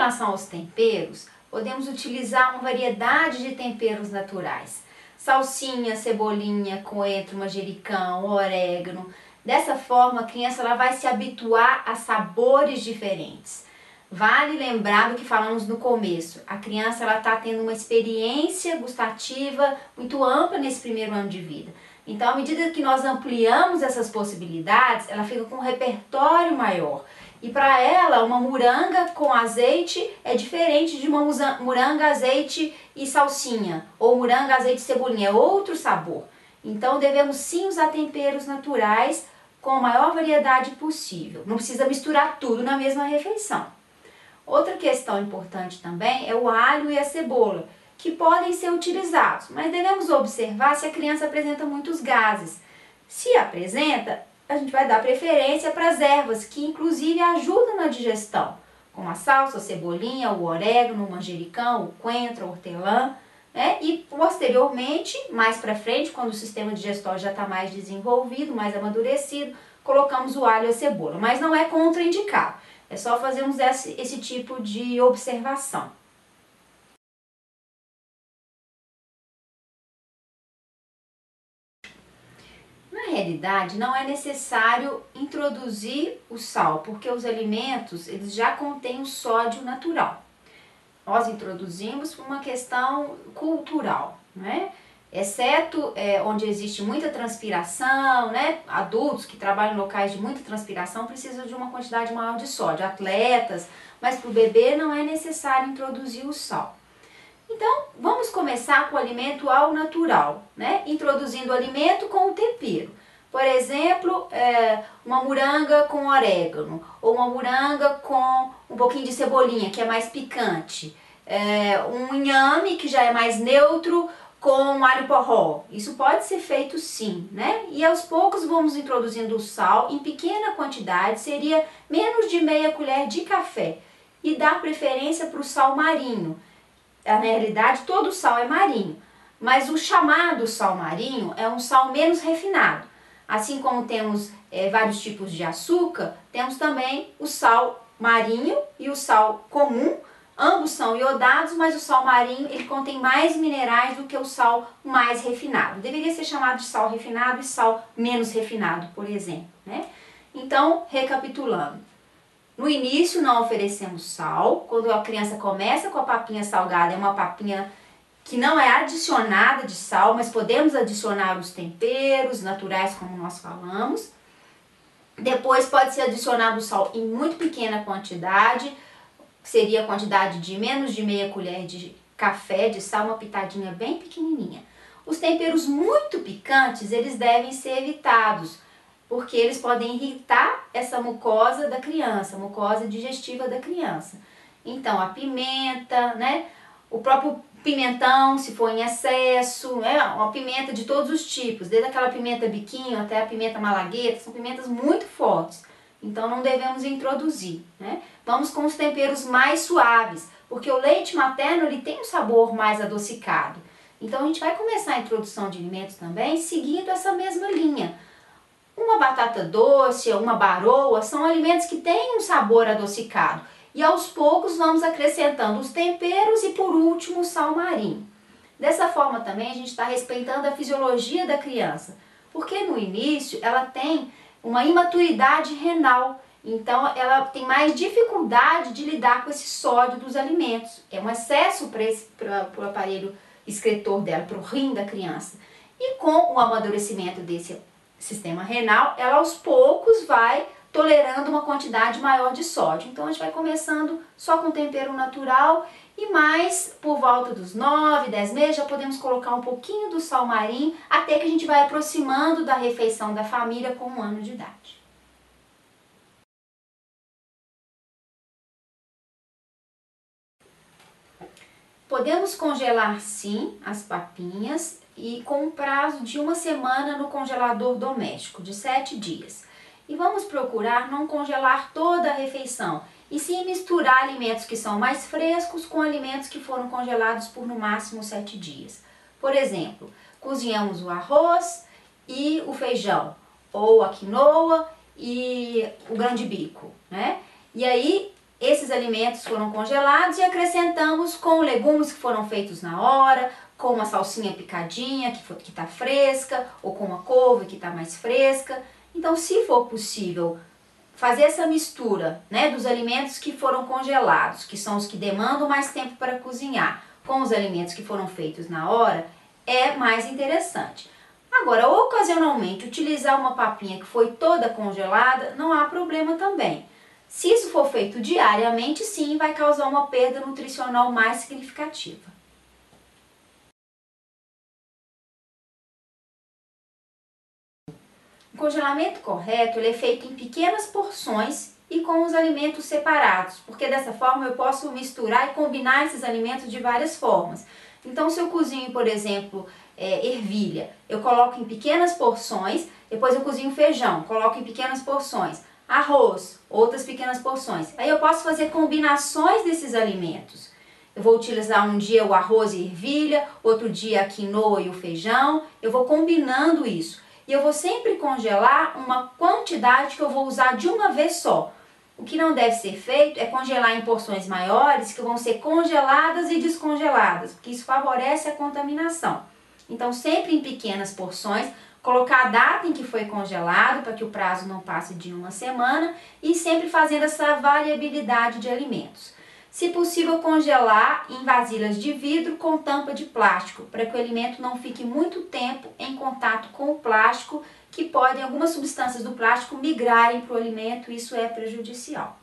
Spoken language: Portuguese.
relação aos temperos, podemos utilizar uma variedade de temperos naturais. Salsinha, cebolinha, coentro, manjericão, orégano. Dessa forma, a criança ela vai se habituar a sabores diferentes. Vale lembrar do que falamos no começo. A criança está tendo uma experiência gustativa muito ampla nesse primeiro ano de vida. Então, à medida que nós ampliamos essas possibilidades, ela fica com um repertório maior. E para ela, uma moranga com azeite é diferente de uma moranga, azeite e salsinha, ou moranga, azeite e cebolinha, é outro sabor. Então, devemos sim usar temperos naturais com a maior variedade possível. Não precisa misturar tudo na mesma refeição. Outra questão importante também é o alho e a cebola, que podem ser utilizados, mas devemos observar se a criança apresenta muitos gases. Se apresenta, a gente vai dar preferência para as ervas, que inclusive ajudam na digestão, como a salsa, a cebolinha, o orégano, o manjericão, o coentro, a hortelã, né? E posteriormente, mais para frente, quando o sistema digestório já está mais desenvolvido, mais amadurecido, colocamos o alho e a cebola, mas não é contraindicado. É só fazermos esse tipo de observação. Na realidade, não é necessário introduzir o sal, porque os alimentos eles já contêm o sódio natural. Nós introduzimos por uma questão cultural, né? Exceto onde existe muita transpiração, né? Adultos que trabalham em locais de muita transpiração precisam de uma quantidade maior de sódio, atletas, mas para o bebê não é necessário introduzir o sal. Então, vamos começar com o alimento ao natural, né? Introduzindo o alimento com o tempero. Por exemplo, uma moranga com orégano, ou uma moranga com um pouquinho de cebolinha, que é mais picante. Um inhame, que já é mais neutro, com alho porró. Isso pode ser feito sim, né? E aos poucos vamos introduzindo o sal em pequena quantidade, seria menos de meia colher de café. E dar preferência para o sal marinho. Na realidade, todo sal é marinho, mas o chamado sal marinho é um sal menos refinado. Assim como temos vários tipos de açúcar, temos também o sal marinho e o sal comum. Ambos são iodados, mas o sal marinho ele contém mais minerais do que o sal mais refinado. Deveria ser chamado de sal refinado e sal menos refinado, por exemplo, né? Então, recapitulando. No início não oferecemos sal. Quando a criança começa com a papinha salgada, é uma papinha que não é adicionada de sal, mas podemos adicionar os temperos naturais, como nós falamos. Depois pode ser adicionado o sal em muito pequena quantidade, seria a quantidade de menos de meia colher de café de sal, uma pitadinha bem pequenininha. Os temperos muito picantes, eles devem ser evitados, porque eles podem irritar essa mucosa da criança, a mucosa digestiva da criança. Então, a pimenta, né? O próprio pimentão, se for em excesso, né? Uma pimenta de todos os tipos, desde aquela pimenta biquinho até a pimenta malagueta, são pimentas muito fortes. Então, não devemos introduzir, né? Vamos com os temperos mais suaves, porque o leite materno ele tem um sabor mais adocicado. Então, a gente vai começar a introdução de alimentos também seguindo essa mesma linha. Uma batata doce, uma baroa, são alimentos que têm um sabor adocicado. E aos poucos vamos acrescentando os temperos e por último o sal marinho. Dessa forma também a gente está respeitando a fisiologia da criança. Porque no início ela tem uma imaturidade renal. Então ela tem mais dificuldade de lidar com esse sódio dos alimentos. É um excesso para o aparelho excretor dela, para o rim da criança. E com o amadurecimento desse sistema renal, ela aos poucos vai tolerando uma quantidade maior de sódio. Então a gente vai começando só com tempero natural e mais por volta dos 9, 10 meses já podemos colocar um pouquinho do sal marinho até que a gente vai aproximando da refeição da família com 1 ano de idade. Podemos congelar sim as papinhas e com um prazo de 1 semana no congelador doméstico, de 7 dias. E vamos procurar não congelar toda a refeição, e sim misturar alimentos que são mais frescos com alimentos que foram congelados por no máximo 7 dias. Por exemplo, cozinhamos o arroz e o feijão, ou a quinoa e o grão de bico, né? E aí esses alimentos foram congelados e acrescentamos com legumes que foram feitos na hora, com uma salsinha picadinha que está fresca, ou com uma couve que está mais fresca. Então, se for possível fazer essa mistura, né, dos alimentos que foram congelados, que são os que demandam mais tempo para cozinhar, com os alimentos que foram feitos na hora, é mais interessante. Agora, ocasionalmente, utilizar uma papinha que foi toda congelada, não há problema também. Se isso for feito diariamente, sim, vai causar uma perda nutricional mais significativa. O congelamento correto ele é feito em pequenas porções e com os alimentos separados, porque dessa forma eu posso misturar e combinar esses alimentos de várias formas. Então, se eu cozinho, por exemplo, ervilha, eu coloco em pequenas porções, depois eu cozinho feijão, coloco em pequenas porções, arroz, outras pequenas porções. Aí eu posso fazer combinações desses alimentos. Eu vou utilizar um dia o arroz e ervilha, outro dia a quinoa e o feijão, eu vou combinando isso. E eu vou sempre congelar uma quantidade que eu vou usar de uma vez só. O que não deve ser feito é congelar em porções maiores que vão ser congeladas e descongeladas, porque isso favorece a contaminação. Então, sempre em pequenas porções, colocar a data em que foi congelado, para que o prazo não passe de uma semana, e sempre fazendo essa variabilidade de alimentos. Se possível, congelar em vasilhas de vidro com tampa de plástico, para que o alimento não fique muito tempo em contato com o plástico, que podem algumas substâncias do plástico migrarem para o alimento e isso é prejudicial.